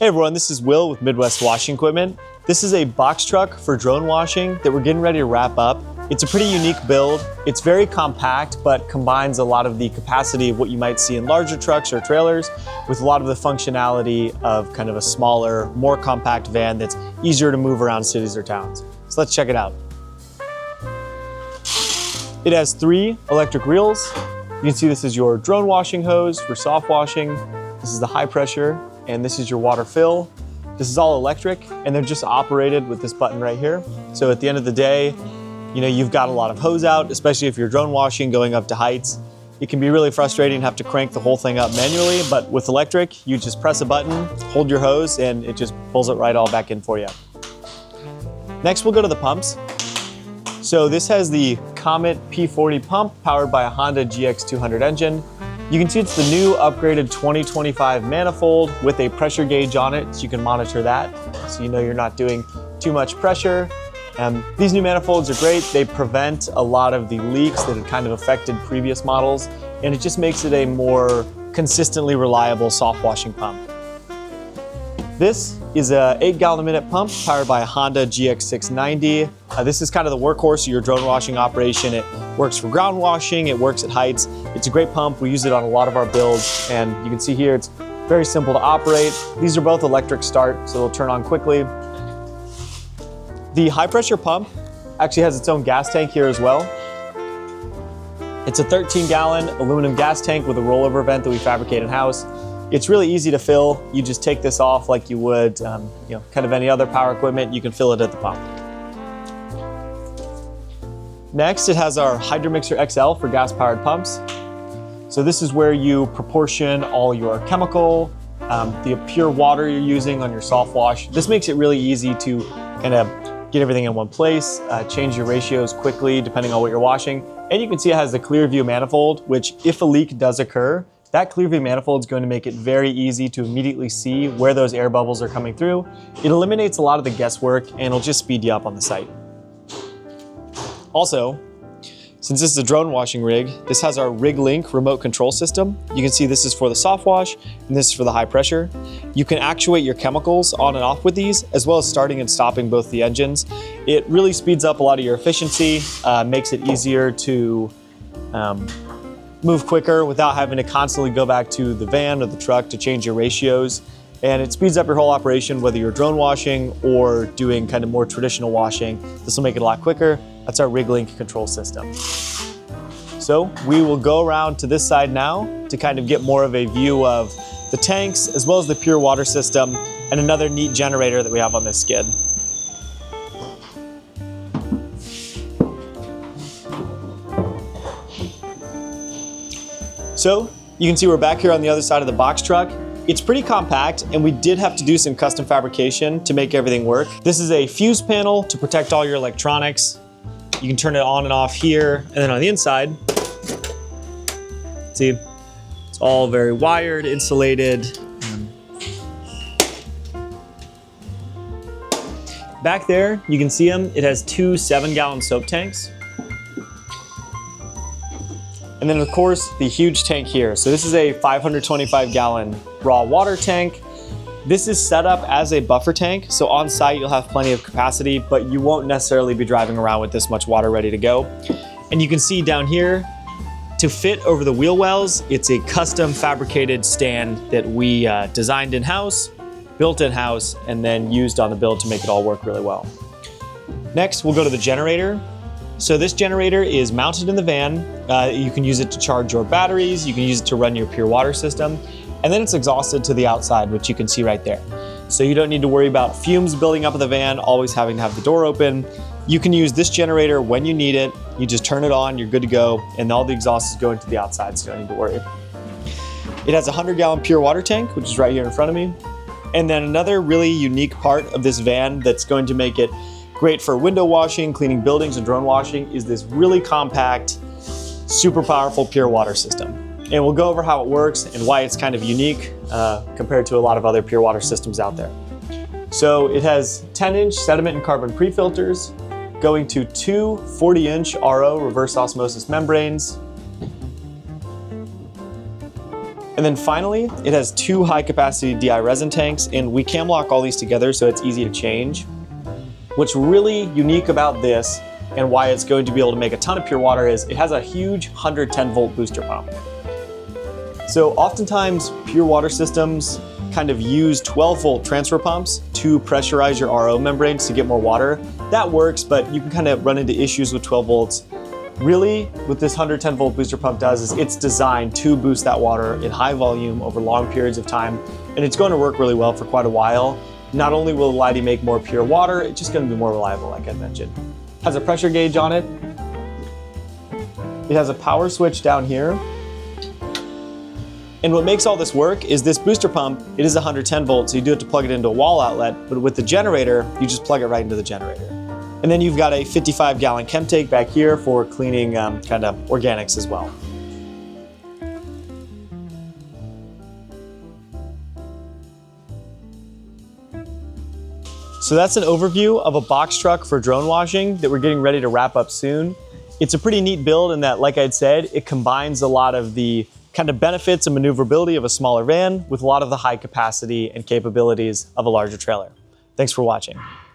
Hey everyone, this is Will with Midwest Washing Equipment. This is a box truck for drone washing that we're getting ready to wrap up. It's a pretty unique build. It's very compact, but combines a lot of the capacity of what you might see in larger trucks or trailers with a lot of the functionality of kind of a smaller, more compact van that's easier to move around cities or towns. So let's check it out. It has 3 electric reels. You can see this is your drone washing hose for soft washing. This is the high pressure, and this is your water fill. This is all electric, and they're just operated with this button right here. So at the end of the day, you know, you've got a lot of hose out, especially if you're drone washing going up to heights. It can be really frustrating to have to crank the whole thing up manually, but with electric, you just press a button, hold your hose, and it just pulls it right all back in for you. Next, we'll go to the pumps. So this has the Comet P40 pump powered by a Honda GX200 engine. You can see it's the new upgraded 2025 manifold with a pressure gauge on it, so you can monitor that, so you know you're not doing too much pressure. These new manifolds are great. They prevent a lot of the leaks that had kind of affected previous models, and it just makes it a more consistently reliable soft washing pump. This is a 8-gallon-a-minute pump powered by a Honda GX690. This is kind of the workhorse of your drone washing operation. It works for ground washing, it works at heights. It's a great pump. We use it on a lot of our builds, and you can see here it's very simple to operate. These are both electric start, so they'll turn on quickly. The high pressure pump actually has its own gas tank here as well. It's a 13-gallon aluminum gas tank with a rollover vent that we fabricate in-house. It's really easy to fill. You just take this off like you would kind of any other power equipment. You can fill it at the pump. Next, it has our Hydromixer XL for gas-powered pumps. So this is where you proportion all your chemical, the pure water you're using on your soft wash. This makes it really easy to kind of get everything in one place, change your ratios quickly depending on what you're washing. And you can see it has the clear view manifold, which if a leak does occur, that clear view manifold is going to make it very easy to immediately see where those air bubbles are coming through. It eliminates a lot of the guesswork, and it'll just speed you up on the site. Also, since this is a drone washing rig, this has our Rig Link remote control system. You can see this is for the soft wash, and this is for the high pressure. You can actuate your chemicals on and off with these, as well as starting and stopping both the engines. It really speeds up a lot of your efficiency, makes it easier to move quicker without having to constantly go back to the van or the truck to change your ratios. And it speeds up your whole operation, whether you're drone washing or doing kind of more traditional washing. This will make it a lot quicker. That's our Rig Link control system. So we will go around to this side now to kind of get more of a view of the tanks, as well as the pure water system, and another neat generator that we have on this skid. So you can see we're back here on the other side of the box truck. It's pretty compact, and we did have to do some custom fabrication to make everything work. This is a fuse panel to protect all your electronics. You can turn it on and off here, and then on the inside, see, it's all very wired, insulated. Back there, you can see them. It has 2 7-gallon soap tanks. And then of course, the huge tank here. So this is a 525-gallon raw water tank. This is set up as a buffer tank. So on site, you'll have plenty of capacity, but you won't necessarily be driving around with this much water ready to go. And you can see down here, to fit over the wheel wells, it's a custom fabricated stand that we designed in-house, built in-house, and then used on the build to make it all work really well. Next, we'll go to the generator. So this generator is mounted in the van. You can use it to charge your batteries. You can use it to run your pure water system. And then it's exhausted to the outside, which you can see right there. So you don't need to worry about fumes building up in the van, always having to have the door open. You can use this generator when you need it. You just turn it on, you're good to go, and all the exhaust is going to the outside, so you don't need to worry. It has a 100-gallon pure water tank, which is right here in front of me. And then another really unique part of this van that's going to make it great for window washing, cleaning buildings, and drone washing is this really compact, super powerful pure water system. And we'll go over how it works and why it's kind of unique compared to a lot of other pure water systems out there. So it has 10-inch sediment and carbon pre-filters going to 2 40-inch RO reverse osmosis membranes. And then finally, it has 2 high-capacity DI resin tanks, and we cam lock all these together so it's easy to change. What's really unique about this and why it's going to be able to make a ton of pure water is it has a huge 110 volt booster pump. So oftentimes pure water systems kind of use 12 volt transfer pumps to pressurize your RO membranes to get more water. That works, but you can kind of run into issues with 12 volts. Really, what this 110 volt booster pump does is it's designed to boost that water in high volume over long periods of time, and it's going to work really well for quite a while. Not only will allow you to make more pure water, it's just going to be more reliable, like I mentioned. It has a pressure gauge on it. It has a power switch down here. And what makes all this work is this booster pump, it is 110 volts, so you do have to plug it into a wall outlet, but with the generator, you just plug it right into the generator. And then you've got a 55-gallon chem tank back here for cleaning kind of organics as well. So that's an overview of a box truck for drone washing that we're getting ready to wrap up soon. It's a pretty neat build in that, like I'd said, it combines a lot of the kind of benefits and maneuverability of a smaller van with a lot of the high capacity and capabilities of a larger trailer. Thanks for watching.